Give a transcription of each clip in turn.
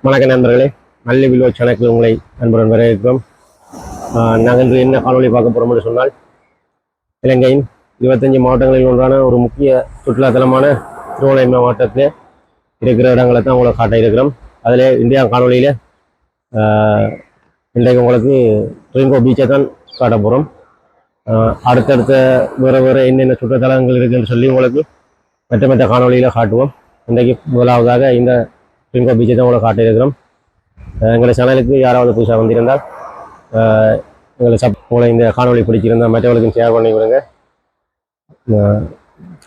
வணக்க நண்பர்களே, நல்ல வில்லோ சேனலுக்கு உங்களை அன்புடன் வரவேற்கிறோம். நாங்கள் இன்று என்ன காணொலி பார்க்க போகிறோம் என்று சொன்னால், இலங்கையின் 25 மாவட்டங்களில் ஒன்றான ஒரு முக்கிய சுற்றுலாத்தலமான திருவண்ணாமலை மாவட்டத்தில் இருக்கிற இடங்களை தான் உங்களை காட்ட இருக்கிறோம். அதில் இந்தியா காணொலியில் இன்றைக்கு உங்களுக்கு ட்ரிங்கோ பீச்சை தான் காட்ட போகிறோம். அடுத்தடுத்த வேறு என்னென்ன சுற்றுலாத்தலங்கள் இருக்குன்னு சொல்லி உங்களுக்கு மற்ற காணொலியில் காட்டுவோம். இன்றைக்கு முதலாவதாக இந்த ட்ரிங்கோ பீச்சை தான் உங்களை காட்டியிருக்கிறோம். எங்களை சேனலுக்கு யாராவது புதுசாக வந்திருந்தால் உங்களை இந்த காணொலி பிடிச்சிருந்தால் மற்றவர்களுக்கும் ஷேர் பண்ணி விடுங்க.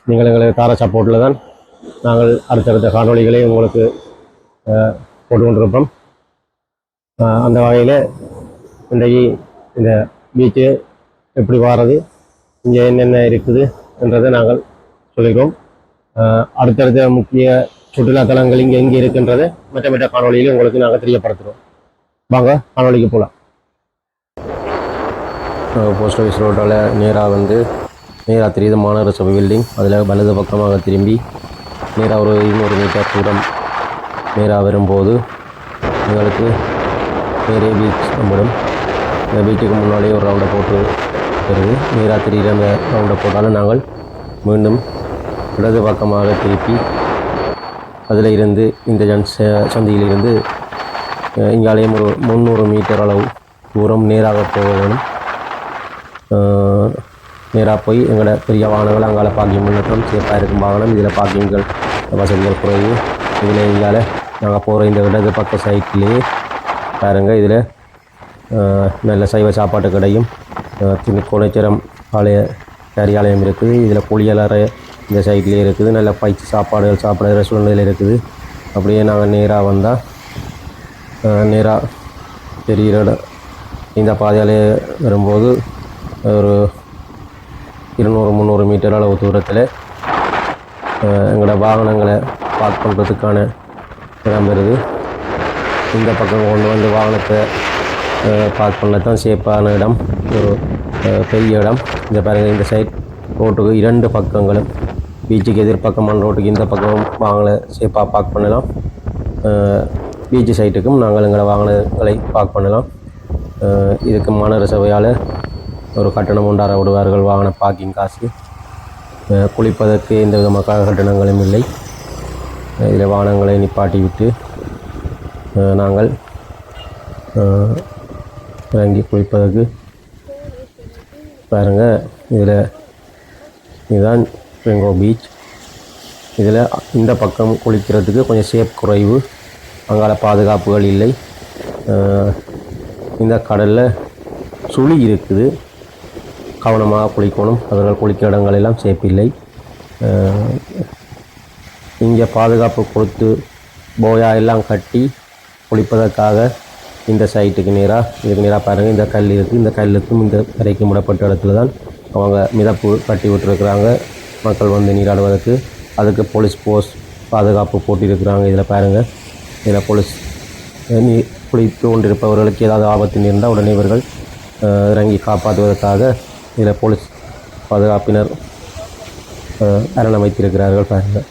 நீங்கள் எங்களுக்கு தார சப்போர்ட்டில் தான் நாங்கள் அடுத்தடுத்த காணொலிகளை உங்களுக்கு போட்டு கொண்டிருப்போம். அந்த வகையில் இன்றைக்கு இந்த பீச்சு எப்படி வாரது, இங்கே என்னென்ன இருக்குது என்றதை நாங்கள் சொல்லிக்கிறோம். அடுத்தடுத்த முக்கிய சுற்றுலாத்தலங்கள் இங்கே எங்கே இருக்குன்றதை மற்ற காணொலியில் உங்களுக்கு நாங்கள் தெரியப்படுத்துகிறோம். வாங்க காணொலிக்கு போகலாம். போஸ்ட் ஆஃபீஸ் ரோட்டால் நேராக தெரியுது மாநகர சபை பில்டிங். அதில் வலது பக்கமாக திரும்பி நேராக ஒரு 200 மீட்டர் தூரம் நேராக வரும்போது எங்களுக்கு நேரே பீச் நம்படும். இந்த பீச்சுக்கு முன்னாலே ஒரு ரவுண்டை போட்டு வருது. நேராக தெரிகிற அந்த ரவுண்டை போட்டாலும் நாங்கள் மீண்டும் இடது பக்கமாக திருப்பி அதில் இருந்து இந்த சந்தியிலிருந்து இங்காலேயும் ஒரு 300 மீட்டர் அளவு தூரம் நேராக போக வேணும். நேராக போய் எங்களோட பெரிய வாகனங்கள் அங்கால பார்க்கிங் முன்னேற்றம் சேஃபாக இருக்கும் வாகனம். இதில் பார்க்கிங்கள் வசதிகள் குறைவு. இதில் இங்கால நாங்கள் போகிற இந்த இடது பக்க சைட்லேயே பாருங்கள், இதில் நல்ல சைவ சாப்பாட்டு கடையும் கோணேச்சரம் ஆலய கரியாலயம் இருக்குது. இதில் புளியலறை இந்த சைட்லேயே இருக்குது. நல்ல பயிற்சி சாப்பாடுகள் சாப்பிட்ற சூழ்நிலையில் இருக்குது. அப்படியே நாங்கள் நேராக வந்தால் நேராக தெரிகிற இடம் இந்த பாதையாலே வரும்போது ஒரு 200-300 மீட்டர் அளவு தூரத்தில் எங்களோட வாகனங்களை பார்க் பண்ணுறதுக்கான இடம் வருது. இந்த பக்கம் கொண்டு வந்து வாகனத்தை பார்க் பண்ண தான் சேஃபான இடம், ஒரு பெரிய இடம். இந்த பாருங்கள், இந்த சைட் ரோட்டுக்கு 2 பக்கங்களும் பீச்சுக்கு எதிர்பக்கமான ரோட்டுக்கு இந்த பக்கம் வாகனங்களை சேஃபாக பார்க் பண்ணலாம். பீச்சு சைட்டுக்கும் நாங்கள் எங்களை வாகனங்களை பார்க் பண்ணலாம். இதுக்கு மாநகர சபையால் ஒரு கட்டணம் உண்டார விடுவார்கள், வாகன பார்க்கிங் காசு. குளிப்பதற்கு எந்த விதமான கட்டணங்களும் இல்லை. இதில் வாகனங்களை நிப்பாட்டி விட்டு நாங்கள் இறங்கி குளிப்பதற்கு பாருங்கள். இதுதான் ட்ரிங்கோ பீச். இதில் இந்த பக்கம் குளிக்கிறதுக்கு கொஞ்சம் சேஃப் குறைவு, அங்கால பாதுகாப்புகள் இல்லை. இந்த கடலில் சுழி இருக்குது, கவனமாக குளிக்கணும். அவர்கள் குளிக்கிற இடங்கள் எல்லாம் சேஃப் இல்லை. இங்கே பாதுகாப்பு கொடுத்து போயா எல்லாம் கட்டி குளிப்பதற்காக இந்த சைட்டுக்கு இதுக்கு நேராக பாருங்கள், இந்த கல் இருக்குது. இந்த கல்லுக்கும் இந்த கரைக்கு முடப்பட்ட இடத்துல தான் அவங்க மிதப்பு கட்டி விட்டுருக்குறாங்க, மக்கள் வந்து நீராடுவதற்கு. அதுக்கு போலீஸ் போஸ்ட் பாதுகாப்பு போட்டிருக்கிறாங்க. இதில் பாருங்கள், இதில் போலீஸ் குளித்து கொண்டிருப்பவர்களுக்கு ஏதாவது ஆபத்து நேர்ந்தால் உடனே இவர்கள் இறங்கி காப்பாற்றுவதற்காக இதில் போலீஸ் பாதுகாப்பினர் அரண் அமைத்திருக்கிறார்கள். பாருங்கள்,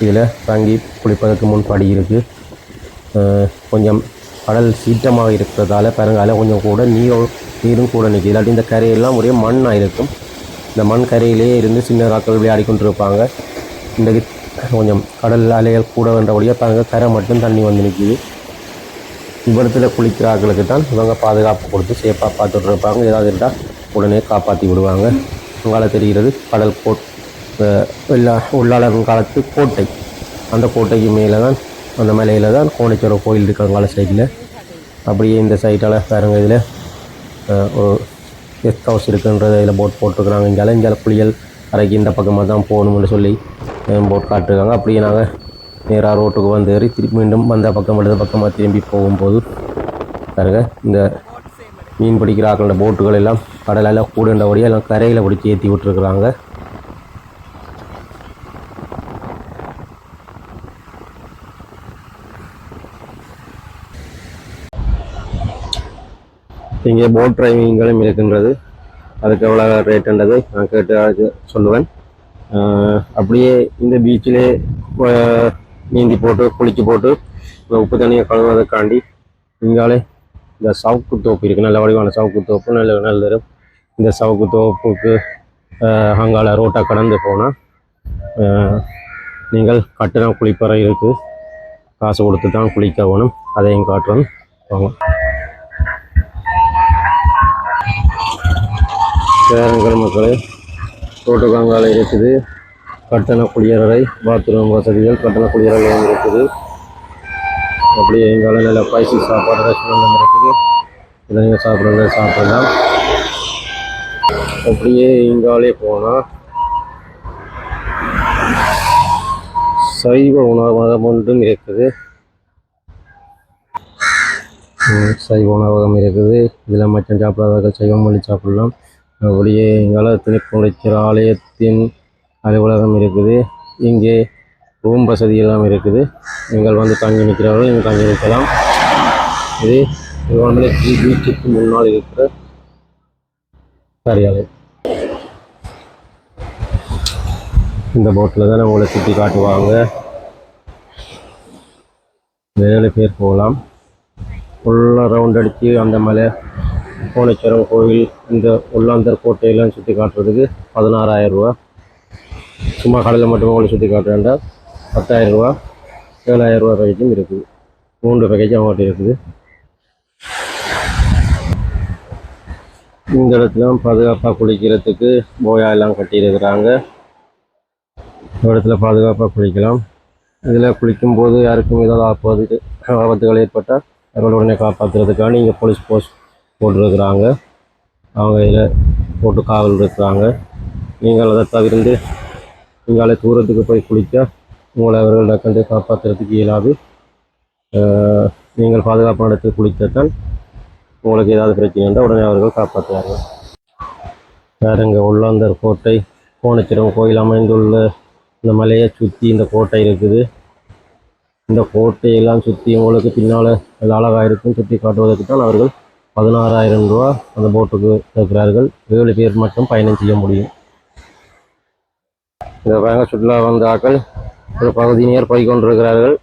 இதில் இறங்கி குளிப்பதற்கு முன் படி இருக்குது. கொஞ்சம் கடல் சீற்றமாக இருக்கிறதால பாருங்கள், அதில் கொஞ்சம் கூட நீரும் கூட நிற்கிது. இல்லாட்டி இந்த கரையெல்லாம் ஒரே மண்ணாக இருக்கும். இந்த மண் கரையிலே இருந்து சின்ன ஆட்கள் விளையாடி கொண்டிருப்பாங்க. இன்றைக்கு கொஞ்சம் கடல் அலைகள் கூட வேண்டபடியாக பாருங்கள், கரை மட்டும் தண்ணி வந்து நிற்கிது. இவ்விடத்தில் குளிக்கிற ஆட்களுக்கு தான் இவங்க பாதுகாப்பு கொடுத்து சேஃபாக பார்த்துட்டு இருப்பாங்க. ஏதாவது இருந்தால் உடனே காப்பாற்றி விடுவாங்க. உங்களால் தெரிகிறது கடல் உள்ளாளர் காலத்து கோட்டை. அந்த கோட்டைக்கு மேலே தான், அந்த மலையில் தான் கோணேச்சரம் கோயில் இருக்கிறங்கால சைடில். அப்படியே இந்த சைட்டால் பாருங்கள், இதில் ஒரு கெஸ்ட் ஹவுஸ் இருக்குன்றது இதில் போட் போட்டிருக்கிறாங்க. இங்கே புளியல் அறைக்கு இந்த பக்கமாக தான் போகணும்னு சொல்லி போட் காட்டுருக்காங்க. அப்படியே நாங்கள் நேராக ரோட்டுக்கு வந்து ஏறி மீண்டும் வந்த பக்கம் இடது பக்கமாக திரும்பி போகும்போது பாருங்க, இந்த மீன் பிடிக்கிற ஆக்களோட போட்டுகள் எல்லாம் கடலெல்லாம் கூடுண்டபடியாக எல்லாம் கரையில் பிடிச்சி ஏற்றி விட்டுருக்குறாங்க. இங்கே போட் டிரைவிங்களும் இருக்கின்றது. அதுக்கு எவ்வளோ ரேட்டுன்றது நான் கேட்டு சொல்லுவேன். அப்படியே இந்த பீச்சிலே நீந்தி போட்டு குளிச்சு போட்டு இந்த உப்பு தண்ணியை கழுவுவதற்காண்டி இங்காலே இந்த சவுக்கு தோப்பு இருக்குது, நல்ல வடிவான சவுக்கு தோப்பு, நல்ல இந்த சவுக்கு தோப்புக்கு அங்கால ரோட்டை கடந்து போனால் நீங்கள் கட்டணம் குளிப்பறை இருக்குது, காசு கொடுத்து தான் குளிக்க வேணும், அதையும் காட்டுறோம் வாங்க. பேரங்கள் மக்களே, ரோட்டுக்கு அங்கால இருக்குது கட்டண குளியலறை, பாத்ரூம் வசதிகள், கட்டண குளியலறையும் இருக்குது. அப்படியே எங்கால நல்ல பைசி சாப்பாடு ரெஸ்டாரண்ட் இருக்குது, இதை நீங்கள் சாப்பிடலாம். அப்படியே இங்காலே போனால் சைவ உணவகம் ஒன்றும் இருக்குது. சைவ உணவகம் இருக்குது, இதில் மட்டன் சாப்பிடாதவர்கள் சைவம் பண்ணி சாப்பிடலாம். அப்படியே எங்கால திருக்குளிக்கிற ஆலயத்தின் அலுவலகம் இருக்குது. இங்கே ரூம் வசதி எல்லாம் இருக்குது, நீங்கள் வந்து தங்கி நிற்கிறவர்கள் நீங்கள் தங்கி நிற்கலாம். இது திருவண்ணாமலை பீச்சுக்கு முன்னால் இருக்கிற காரியாலயம். இந்த போட்டில் தான் உங்களை சுற்றி காட்டுவாங்க. 7 பேர் போகலாம். ஃபுல்லாக ரவுண்ட் அடித்து அந்த மலை, கோணேஸ்வரம் கோவில், இந்த உள்ளாந்தர் கோட்டையெல்லாம் சுற்றி காட்டுறதுக்கு 16,000 ரூபா. சும்மா கடலில் மட்டும் உங்களை சுற்றி காட்டுறேன்டா 10,000 ரூபா, 7,000 ரூபா பேக்கேஜும் இருக்குது. 3 பேக்கேஜ் அவங்கள்ட்ட இருக்குது. இந்த இடத்துல பாதுகாப்பாக குளிக்கிறதுக்கு போயா எல்லாம் கட்டியிருக்கிறாங்க. இந்த இடத்துல பாதுகாப்பாக குளிக்கலாம். இதில் குளிக்கும்போது யாருக்கும் ஏதாவது ஆபத்துகள் ஏற்பட்டால் அவர்கள் உடனே காப்பாற்றுறதுக்காக இங்கே போலீஸ் போஸ்ட் போட்டிருக்கிறாங்க. அவங்க இதில் போட்டு காவல் இருக்கிறாங்க. நீங்கள் அதை தவிர்த்து நீங்களே தூரத்துக்கு போய் குளித்தா உங்களை அவர்கள் கண்டு காப்பாற்றுறதுக்கு இயலாது. நீங்கள் பாதுகாப்பான இடத்துக்கு குளித்தான் உங்களுக்கு ஏதாவது பிரச்சனை இருந்தால் உடனே அவர்கள் காப்பாற்றுவாங்க. வேறு இங்கே உள்ளாந்தர் கோட்டை, கோணேஸ்வரம் கோயில் அமைந்துள்ள இந்த மலையை சுற்றி இந்த கோட்டை இருக்குது. இந்த கோட்டையெல்லாம் சுற்றி உங்களுக்கு பின்னால் அழகாக இருக்கும், சுற்றி காட்டுவதற்கு தான் அவர்கள் 16,000 ரூபா அந்த போட்டுக்கு இருக்கிறார்கள். 7 பேர் மட்டும் பயணம் செய்ய முடியும். இந்த பயங்க சுற்றுலா வந்த ஆக்கள் ஒரு பகுதியினர் போய் கொண்டிருக்கிறார்கள்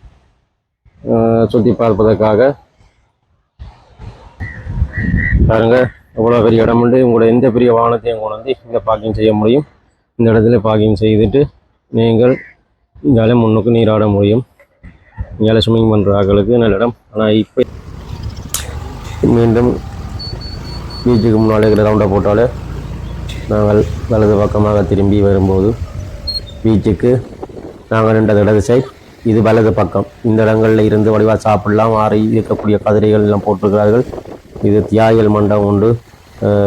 சுற்றி பார்ப்பதற்காக. பாருங்க எவ்வளோ பெரிய இடம் உண்டு. உங்களோட எந்த பெரிய வாகனத்தையும் கொண்டு வந்து இங்கே பார்க்கிங் செய்ய முடியும். இந்த இடத்துல பார்க்கிங் செய்துட்டு நீங்கள் இங்காலே முன்னுக்கு நீராட முடியும். இங்காலே ஸ்விம்மிங் பண்ணுற ஆக்களுக்கு நல்ல இடம். ஆனால் இப்போ மீண்டும் பீச்சுக்கு முன்னாலே இருக்கிற ரவுண்டை போட்டாலே நாங்கள் வலது பக்கமாக திரும்பி வரும்போது பீச்சுக்கு நாங்கள் நின்ற இடது சைட், இது வலது பக்கம். இந்த இடங்களில் இருந்து வடிவாக சாப்பிடலாம். ஆறி இருக்கக்கூடிய கதிரைகள் எல்லாம் போட்டிருக்கிறார்கள். இது தியாகிகள் மண்டபம் உண்டு,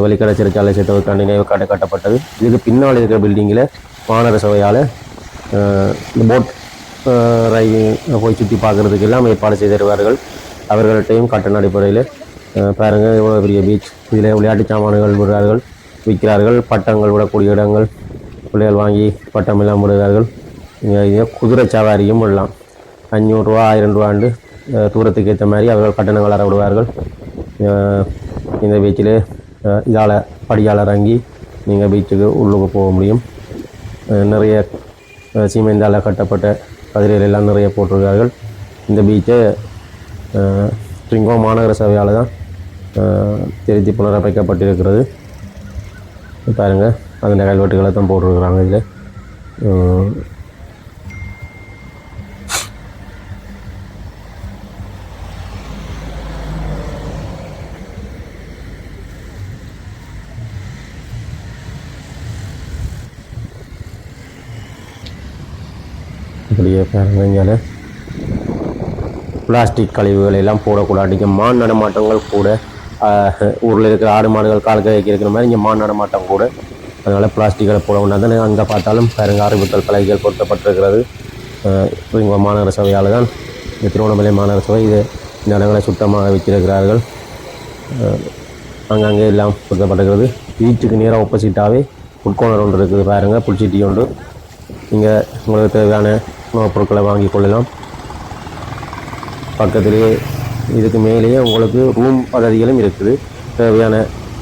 வெளிக்கடை சிறைச்சாலை சேர்த்தவருக்கான நினைவு காட்ட கட்டப்பட்டது. இதுக்கு பின்னால் இருக்கிற பில்டிங்கில் மாநகர சபையால் இந்த போட் ரைவிங் போய் சுற்றி பார்க்குறதுக்கு எல்லாம் ஏற்பாடு செய்து தருவார்கள். அவர்கள்ட்டையும் கட்டண அடிப்படையில் பாருங்கள் எவ்வளோ பெரிய பீச். இதில் விளையாட்டு சாமான்கள் விடுறார்கள், விற்கிறார்கள். பட்டங்கள் விடக்கூடிய இடங்கள், பிள்ளைகள் வாங்கி பட்டம் எல்லாம் விடுகிறார்கள். இங்கே குதிரை சவாரியும் விடலாம். 500 ரூபா 1000 ரூபாண்டு தூரத்துக்கு ஏற்ற மாதிரி அவர்கள் கட்டணங்கள் அற விடுவார்கள். இந்த பீச்சில் இதால் படியால் இறங்கி நீங்கள் பீச்சுக்கு உள்ளுக்கு போக முடியும். நிறைய சீமெந்தால் கட்டப்பட்ட கதிரைகள் எல்லாம் நிறைய போட்டிருக்கார்கள். இந்த பீச்சை ட்ரிங்கோ மாநகர சபையால் தான் திருத்தி புனரமைக்கப்பட்டிருக்கிறது. பாருங்கள் அந்த கல்வெட்டுகளை தான் போட்டிருக்கிறாங்க. இதில் இப்படியே பாருங்க, பிளாஸ்டிக் கழிவுகள் எல்லாம் போடக்கூடாது. இங்கே மான் நடமாட்டங்கள் கூட, ஊரில் இருக்கிற ஆடு மாடுகள் கால் கைக்கு இருக்கிற மாதிரி இங்கே மான் நடமாட்டம் கூட. அதனால் பிளாஸ்டிக்களை போட வேண்டாம். அங்கே பார்த்தாலும் பாருங்க அறிவுறுத்தல் பலகைகள் பொருத்தப்பட்டிருக்கிறது. இங்கே மாநகர சபையால் தான், இந்த திருவண்ணாமலை மாநகர சபை இது இந்த இடங்களை சுத்தமாக வச்சிருக்கிறார்கள். அங்கங்கே எல்லாம் பொருத்தப்பட்டிருக்கிறது. பீச்சுக்கு நேராக ஆப்போசிட்டாகவே ஃபுட் ஒன்று இருக்குது பாருங்கள், புல்சிட்டி ஒன்று. இங்கே உங்களுக்கு தேவையான உணவுப் பொருட்களை வாங்கி கொள்ளலாம். பக்கத்துலேயே இதுக்கு மேலேயே உங்களுக்கு ரூம் வசதிகளும் இருக்குது. தேவையான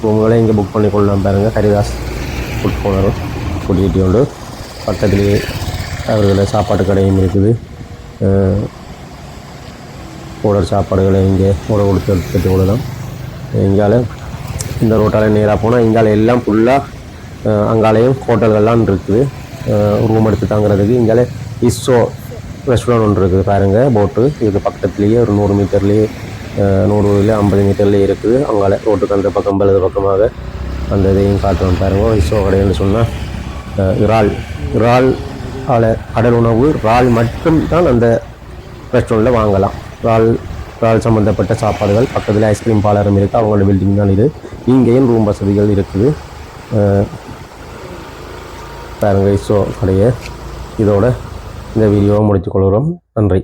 ரூம்களை இங்கே புக் பண்ணி கொள்ளலாம். பாருங்கள் ஹரிதாஸ் ஃபுட் கோர்னரும் புல்சிட்டி ஒன்று. பக்கத்துலேயே அவர்களோட சாப்பாட்டு கடையும் இருக்குது. ஓடர் சாப்பாடுகளை இங்கே ஓடர் கொடுத்து எடுத்துகிட்டு கொள்ளலாம். இங்கால இந்த ரோட்டால் நேராக போனால் இங்கால எல்லாம் ஃபுல்லாக அங்காலேயும் ஹோட்டல்கள்லாம் இருக்குது. ரூம் எடுத்து தங்குறதுக்கு இங்கால இஸ்ஸோ ரெஸ்டாரண்ட் ஒன்று இருக்குது பாருங்கள். போட்டு இதுக்கு பக்கத்துலேயே ஒரு 100 மீட்டர்லேயே 100 இல்லை 50 மீட்டர்லேயே இருக்குது. அங்கால ரோட்டுக்கு அந்த பக்கம் வலது பக்கமாக அந்த இதையும் காட்டுவோம் பாருங்கள். இஸ்ஸோ கடைன்னு சொன்னால் இறால் கடல் உணவு இறால் மட்டும் தான் அந்த ரெஸ்டாரண்ட்டில் வாங்கலாம். இறால் சம்மந்தப்பட்ட சாப்பாடுகள். பக்கத்தில் ஐஸ்கிரீம் பார்லரும் இருக்குது. அவங்களோட பில்டிங் தான் இது. இங்கேயும் ரூம் வசதிகள் இருக்குது பாருங்கள். இஸ்ஸோ கடையை இதோட இந்த வீடியோவை முடித்துக்கொள்கிறோம். நன்றி.